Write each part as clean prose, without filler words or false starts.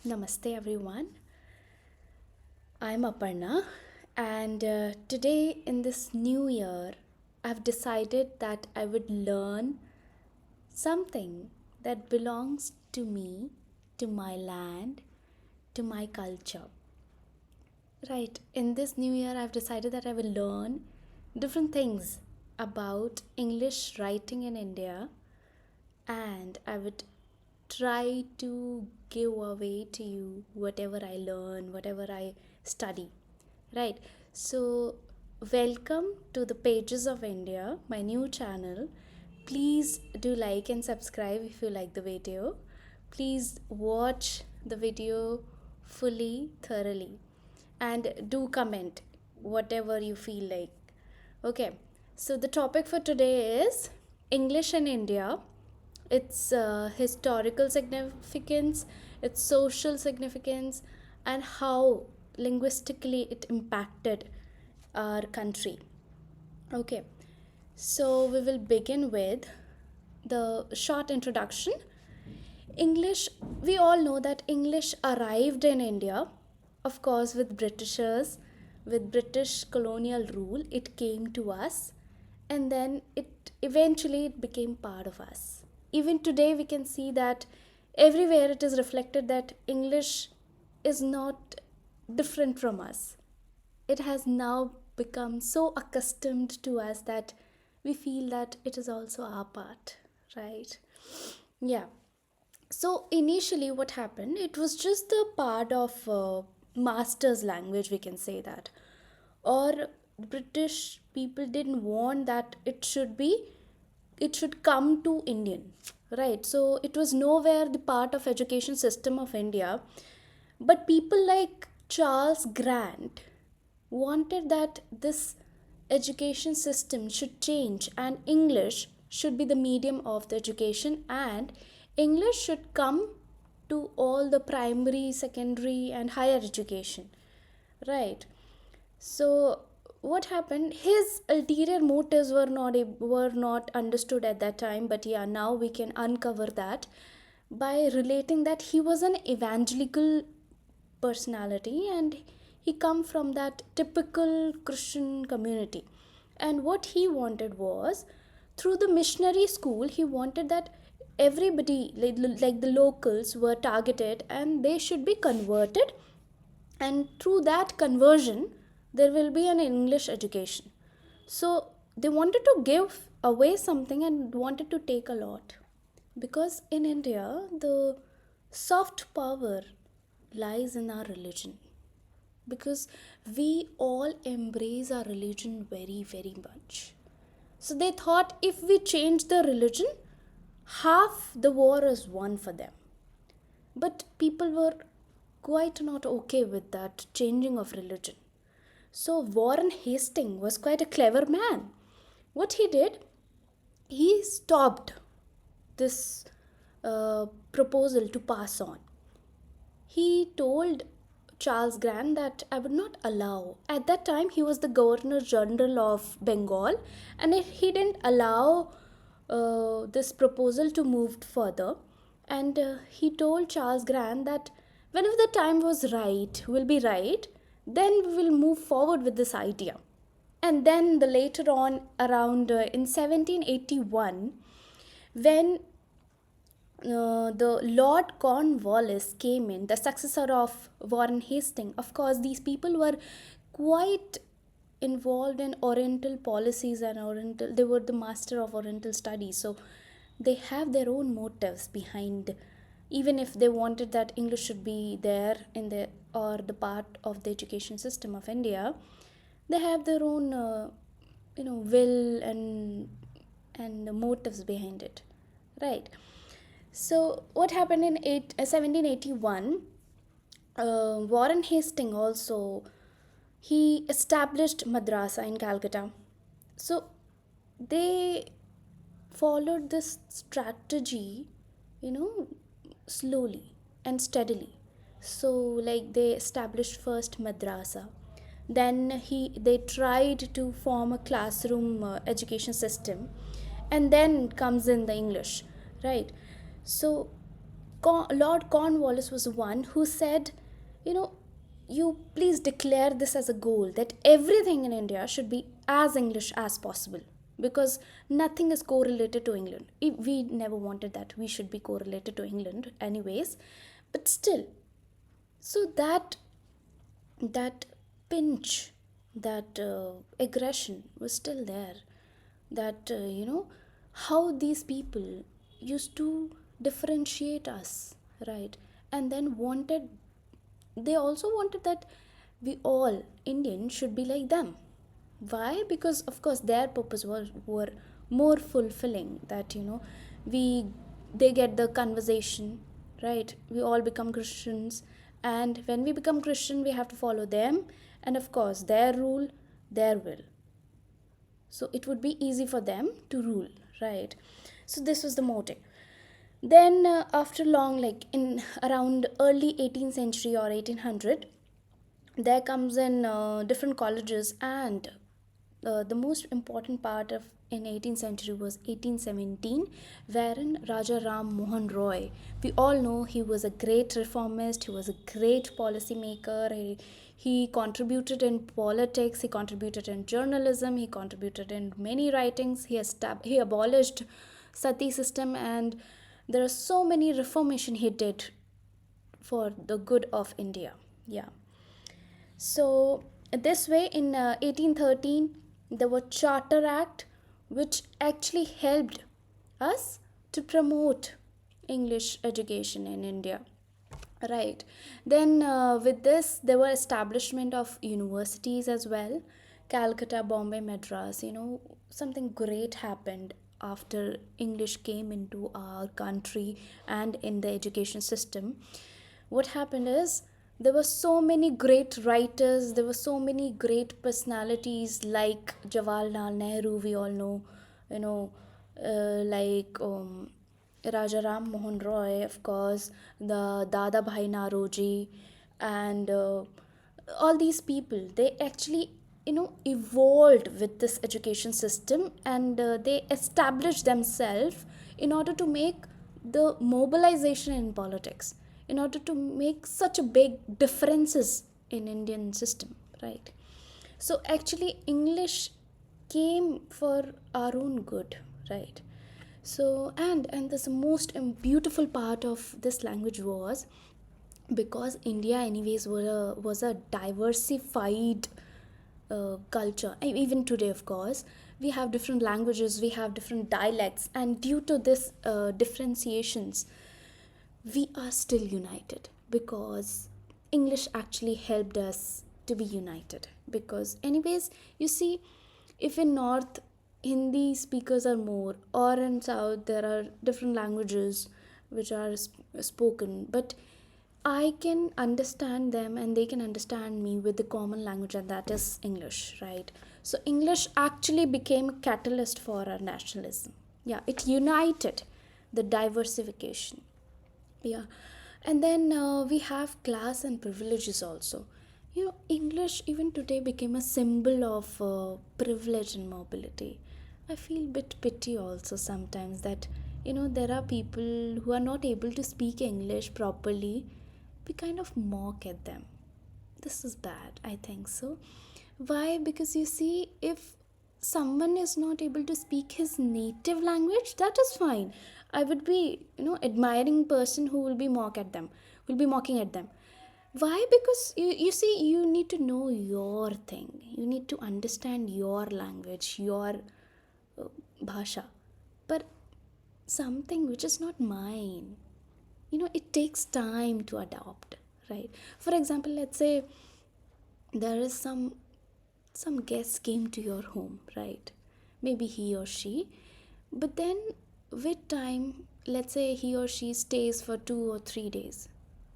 Namaste, everyone. I'm Aparna, and today in this new year, I've decided that I would learn something that belongs to me, to my land, to my culture. Right, in this new year, I've decided that I will learn different things about English writing in India, and I would try to give away to you whatever I learn, whatever I study. Right. So, welcome to the Pages of India, my new channel. Please do like and subscribe if you like the video. Please watch the video fully, thoroughly, and do comment whatever you feel like. Okay, so the topic for today is English in India, its historical significance, its social significance, and how linguistically it impacted our country. Okay, so we will begin with the short introduction. English, we all know that English arrived in India, of course, with Britishers, with British colonial rule, it came to us, and then it became part of us. Even today, we can see that everywhere it is reflected that English is not different from us. It has now become so accustomed to us that we feel that it is also our part, right? Yeah. So initially, what happened? It was just the part of master's language, we can say that, or British people didn't want that it should come to Indian, right? So it was nowhere the part of education system of India, but people like Charles Grant wanted that this education system should change and English should be the medium of the education, and English should come to all the primary, secondary, and higher education, right? So what happened? His ulterior motives were not understood at that time, but yeah, now we can uncover that by relating that he was an evangelical personality and he come from that typical Christian community. And what he wanted was, through the missionary school, he wanted that everybody, like the locals, were targeted and they should be converted, and through that conversion there will be an English education. So they wanted to give away something and wanted to take a lot, because in India the soft power lies in our religion, because we all embrace our religion very very much. So they thought if we change the religion, half the war is won for them. But people were quite not okay with that changing of religion. So Warren Hastings was quite a clever man. What he did, he stopped this proposal to pass on. He told Charles Grant that I would not allow. At that time, he was the Governor General of Bengal, and he didn't allow this proposal to move further. And he told Charles Grant that whenever the time was right, will be right, then we will move forward with this idea. And then the later on, around in 1781, when the Lord Cornwallis came in, the successor of Warren Hastings. Of course, these people were quite involved in Oriental policies and Oriental. They were the master of Oriental studies, so they have their own motives behind. Even if they wanted that English should be there in the or the part of the education system of India, they have their own, will and motives behind it, right? So, what happened in 1781? Warren Hastings also he established madrasa in Calcutta. So, they followed this strategy, you know, slowly and steadily. So, like they established first madrasa, then they tried to form a classroom education system, and then comes in the English, right? So Lord Cornwallis was the one who said, you know, you please declare this as a goal that everything in India should be as English as possible, because nothing is correlated to England. We never wanted that we should be correlated to England, anyways, but still. So that pinch, that aggression was still there. That how these people used to differentiate us, right? And then they also wanted that we all Indians should be like them. Why? Because of course their purpose were more fulfilling, that we they get the conversation, right? We all become Christians, and when we become Christian we have to follow them, and of course their rule, their will. So it would be easy for them to rule, right? So this was the motive. Then after long, like in around early 18th century or 1800, there comes in different colleges, and the most important part of in 18th century was 1817, wherein Raja Ram Mohan Roy, we all know he was a great reformist, he was a great policy maker. He contributed in politics, he contributed in journalism, he contributed in many writings. He abolished sati system, and there are so many reformation he did for the good of India. Yeah. So this way, in 1813, there was Charter Act, which actually helped us to promote English education in India. Right. Then with this, there were establishment of universities as well. Calcutta, Bombay, Madras. Something great happened after English came into our country and in the education system. What happened is, there were so many great writers, there were so many great personalities like Jawaharlal Nehru, we all know, you know, like Raja Ram Mohan Roy, of course, the Dada Bhai Naroji, and all these people. They actually, evolved with this education system, and they established themselves in order to make the mobilization in politics, in order to make such a big differences in Indian system, right? So actually English came for our own good, right? So and this most beautiful part of this language was, because India anyways was a diversified culture. Even today, of course, we have different languages, we have different dialects, and due to this differentiations, we are still united, because English actually helped us to be united. Because anyways, you see, if in north Hindi speakers are more, or in south there are different languages which are spoken, but I can understand them and they can understand me with the common language, and that is English, right? So English actually became a catalyst for our nationalism. Yeah, it united the diversification. Yeah. And then we have class and privileges also. English even today became a symbol of privilege and mobility. I feel a bit pity also sometimes that there are people who are not able to speak English properly. We kind of mock at them. This is bad, I think so. Why? Because you see, if someone is not able to speak his native language, that is fine. I would be, admiring person who will be will be mocking at them. Why? Because you see, you need to know your thing. You need to understand your language, your bhasha. But something which is not mine, it takes time to adopt, right? For example, let's say there is some guest came to your home, right? Maybe he or she, but then with time, let's say he or she stays for 2 or 3 days,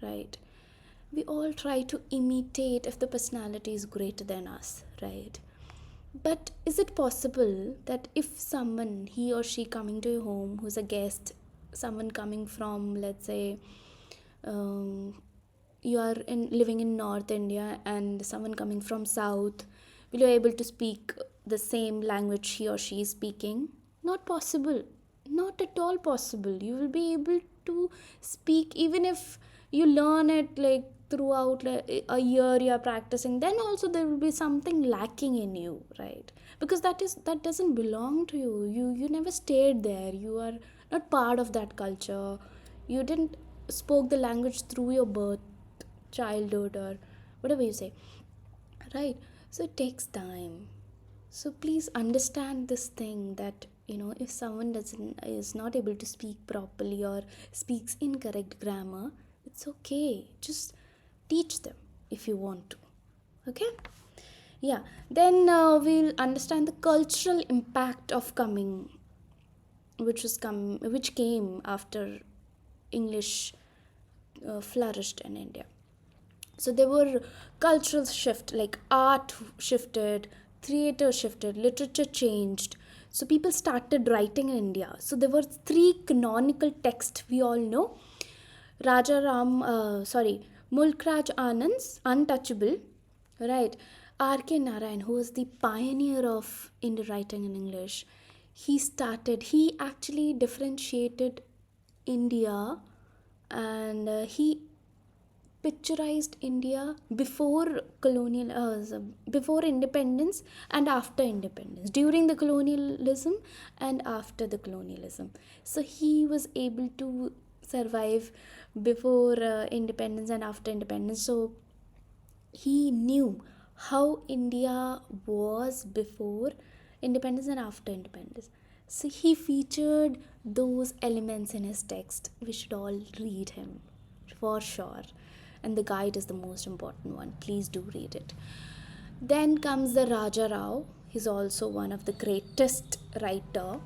right? We all try to imitate if the personality is greater than us, right? But is it possible that if someone, he or she coming to your home, who's a guest, someone coming from, let's say, um, you are living in North India, and someone coming from South, will you able to speak the same language he or she is speaking? Not possible. Not at all possible. You will be able to speak, even if you learn it like throughout like, a year you are practicing, then also there will be something lacking in you, right? Because that doesn't belong to you. You never stayed there. You are not part of that culture. You didn't spoke the language through your birth, childhood, or whatever you say, right? So it takes time. So please understand this thing, that if someone doesn't is not able to speak properly or speaks incorrect grammar, it's okay. Just teach them if you want to. Okay? Yeah. Then we'll understand the cultural impact of coming, which came after English flourished in India. So there were cultural shift, like art shifted, theater shifted, literature changed. So people started writing in India. So there were three canonical texts we all know. Mulkraj Anand's Untouchable, right? R.K. Narayan, who was the pioneer of Indian writing in English, he actually differentiated India, and he picturized India before independence and after independence, during the colonialism and after the colonialism. So he was able to survive before independence and after independence. So he knew how India was before independence and after independence. So he featured those elements in his text. We should all read him for sure. And the guide is the most important one. Please do read it. Then comes the Raja Rao. He's also one of the greatest writer,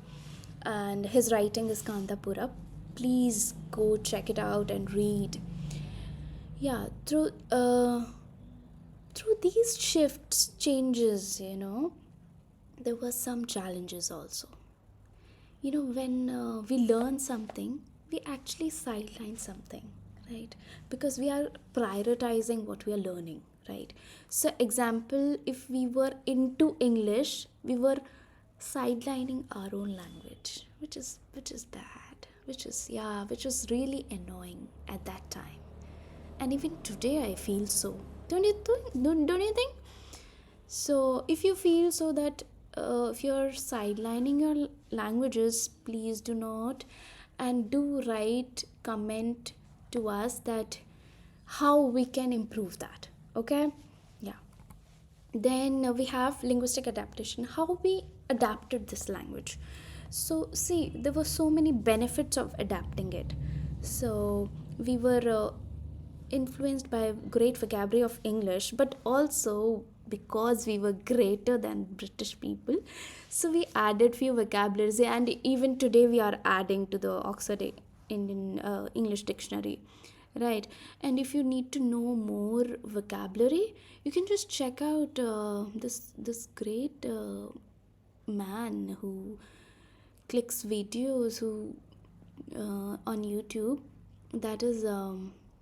and his writing is Kantapura. Please go check it out and read. Yeah, through these shifts, changes, there were some challenges also. When we learn something, we actually sideline something, right? Because we are prioritizing what we are learning, right? So example, if we were into English, we were sidelining our own language, which is bad, which is really annoying at that time. And even today I feel so. Don't you think? So, if you feel so that if you're sidelining your languages, please do not, and do write comment to us that how we can improve that. Okay? Yeah. Then we have linguistic adaptation, how we adapted this language. So, see, there were so many benefits of adapting it. So, we were influenced by great vocabulary of English, but also because we were greater than British people, so we added few vocabularies, and even today we are adding to the Oxford Indian English Dictionary, right? And if you need to know more vocabulary, you can just check out this great man who clicks videos who on YouTube, that is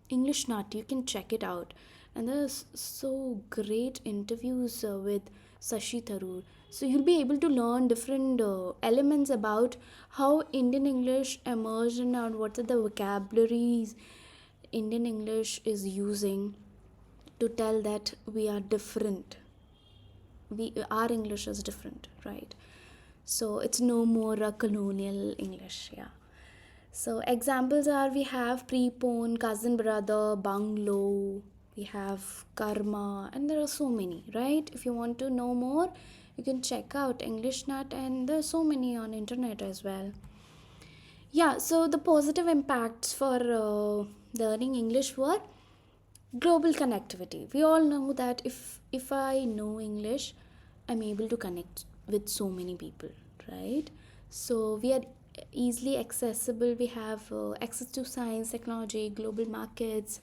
English Nut. You can check it out, and there's so great interviews with Sashi Tharoor. So you'll be able to learn different elements about how Indian English emerged and what are the vocabularies Indian English is using to tell that we are different. Our English is different, right? So it's no more a colonial English, yeah. So examples are, we have prepone, cousin brother, bungalow, we have karma, and there are so many, right? If you want to know more, you can check out English Nut, and there are so many on internet as well. Yeah, so the positive impacts for learning English were global connectivity. We all know that if I know English, I'm able to connect with so many people, right? So we are easily accessible. We have access to science, technology, global markets,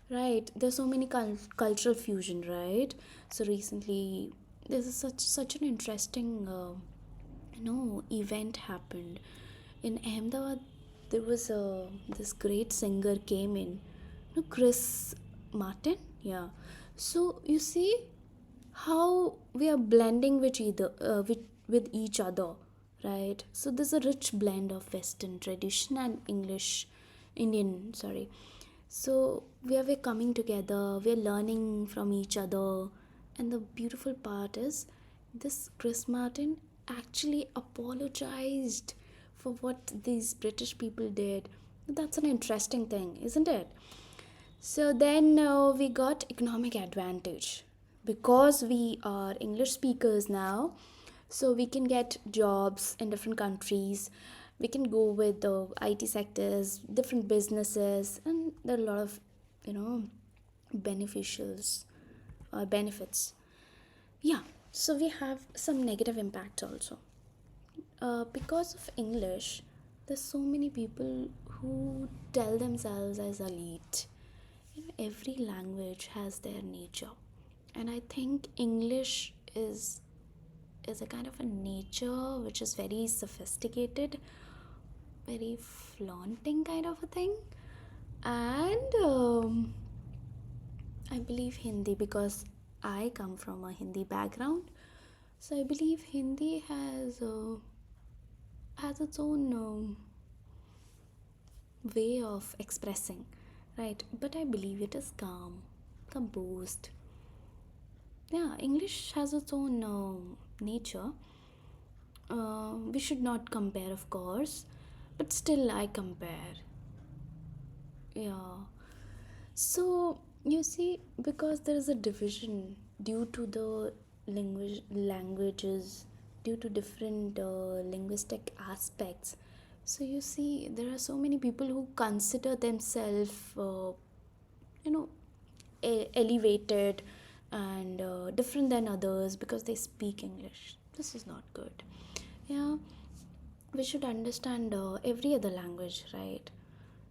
right? There's so many cultural fusion, right? So recently this is such an interesting event happened in Ahmedabad. There was this great singer came in, Chris Martin. Yeah. So you see how we are blending with each other, right? So there's a rich blend of Western tradition and English Indian, sorry. So we're coming together, we're learning from each other, and the beautiful part is this Chris Martin actually apologized for what these British people did. That's an interesting thing, isn't it? So then we got economic advantage because we are English speakers now. So we can get jobs in different countries. We can go with the IT sectors, different businesses, and there are a lot of, you know, beneficials or benefits. Yeah. So we have some negative impacts also. Because of English, there's so many people who tell themselves as elite. Every language has their nature, and I think English is a kind of a nature which is very sophisticated, very flaunting kind of a thing. And I believe Hindi because I come from a Hindi background, so I believe Hindi has its own way of expressing, right? But I believe it is calm, composed. Yeah, English has its own nature. We should not compare, of course, but still I compare. Yeah. So you see, because there is a division due to the languages, due to different linguistic aspects. So you see, there are so many people who consider themselves, you know, elevated and different than others because they speak English. This is not good. Yeah, we should understand every other language, right?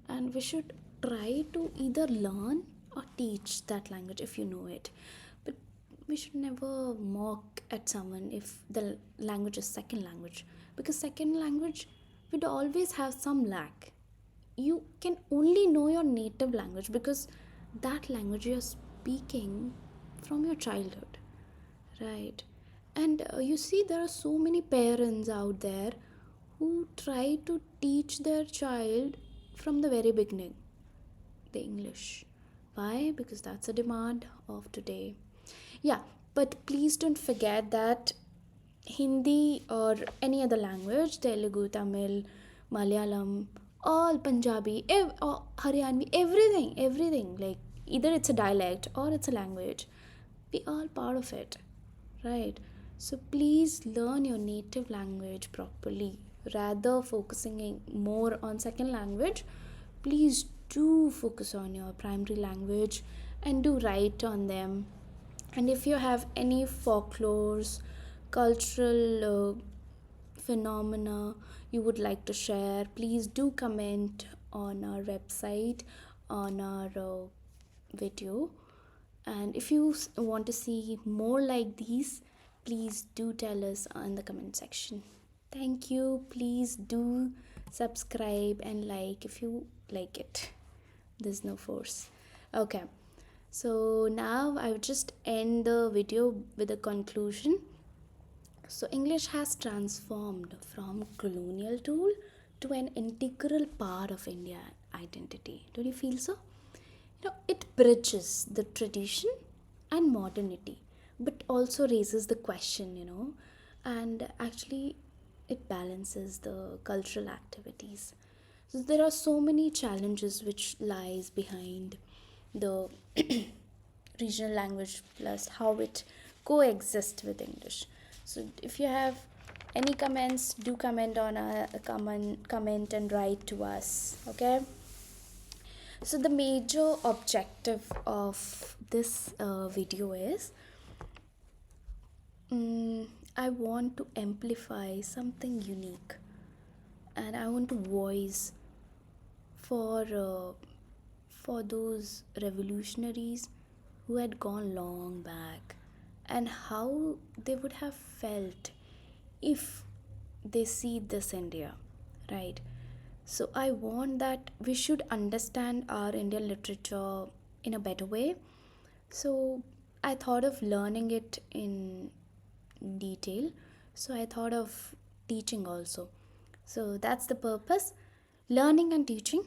And we should try to either learn or teach that language if you know it. But we should never mock at someone if the language is second language, because second language would always have some lack. You can only know your native language because that language you're speaking from your childhood, right? And you see, there are so many parents out there who try to teach their child from the very beginning the English. Why? Because that's a demand of today. Yeah, but please don't forget that Hindi or any other language, Telugu, Tamil, Malayalam, all Punjabi, or Haryanvi, everything, like either it's a dialect or it's a language, we all part of it, right? So please learn your native language properly rather focusing more on second language. Please do focus on your primary language and do write on them. And if you have any folklores, cultural phenomena you would like to share, please do comment on our website, on our video. And if you want to see more like these, please do tell us in the comment section. Thank you. Please do subscribe and like if you like it. There's no force. Okay. So now I will just end the video with a conclusion. So English has transformed from colonial tool to an integral part of India identity. Don't you feel so? It bridges the tradition and modernity, but also raises the question, and actually it balances the cultural activities. So there are so many challenges which lies behind the regional language plus how it coexists with English. So if you have any comments, do comment on a comment and write to us. Okay. So the major objective of this video is I want to amplify something unique, and I want to voice for uh, for those revolutionaries who had gone long back and how they would have felt if they see this India, right? So I want that we should understand our Indian literature in a better way. So I thought of learning it in detail. So I thought of teaching also. So that's the purpose, learning and teaching.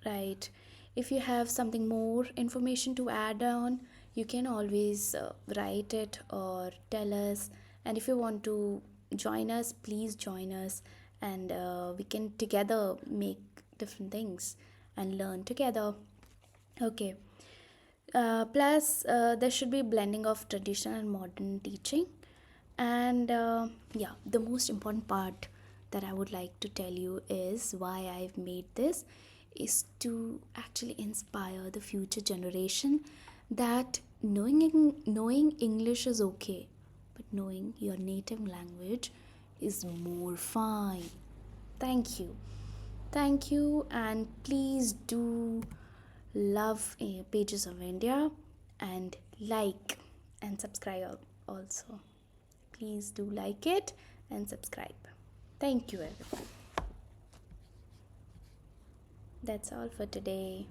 right? If you have something more information to add on, you can always write it or tell us. And if you want to join us, please join us, and we can together make different things and learn together. Okay. Plus, there should be blending of traditional and modern teaching. And yeah, the most important part that I would like to tell you is why I've made this is to actually inspire the future generation that knowing English is okay, but knowing your native language is more fine. Thank you. Thank you, and please do love Pages of India and like and subscribe also. Please do like it and subscribe. Thank you, everyone. That's all for today.